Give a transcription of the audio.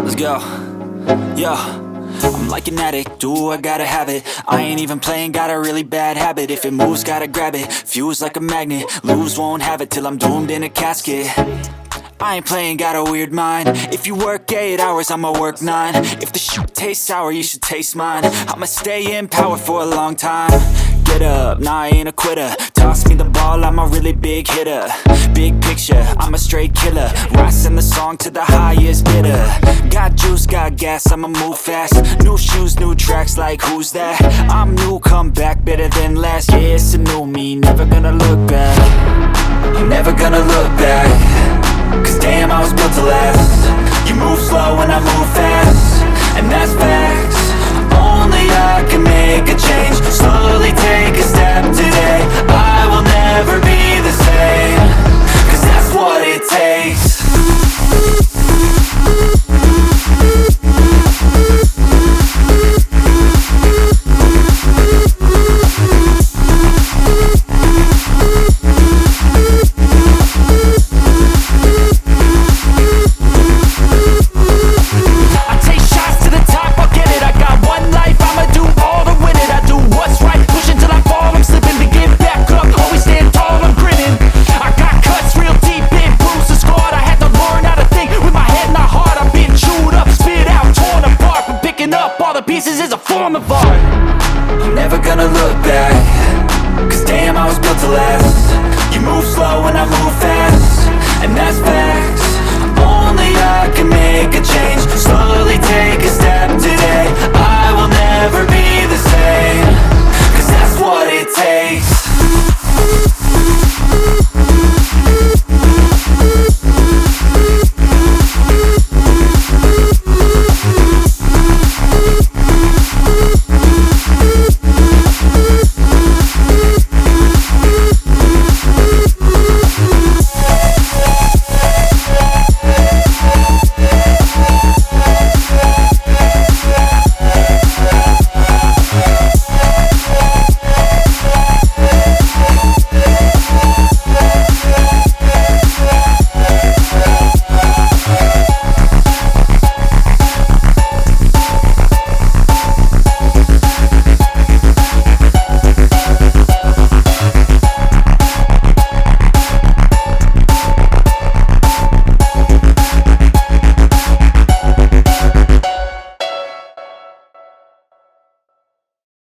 Let's go. Yo, I'm like an addict, do I gotta have it. I ain't even playing, got a really bad habit. If it moves, gotta grab it, fuse like a magnet. Lose, won't have it till I'm doomed in a casket. I ain't playing, got a weird mind. If you work 8 hours, I'ma work 9. If the shoot tastes sour, you should taste mine. I'ma stay in power for a long time. Get up, nah, I ain't a quitter. Toss me the ball, I'm a really big hitter. Big picture, I'm a straight killer. Rising the song to the highest bidder. Got juice, got gas, I'ma move fast. New shoes, new tracks, like who's that? I'm new, come back, better than last. Yeah, it's a new me, never gonna look back. I'm never gonna look back. Cause damn, I was built to last. You move slow and I move fast, and that's facts. Only I can make a change. Slowly take a step today. I will never be the same. Cause that's what it takes. Pieces is a form of art. I'm never gonna look back. Cause damn, I was built to last. You move slow and I move fast, and that's facts. Only I can make a change. Slowly take a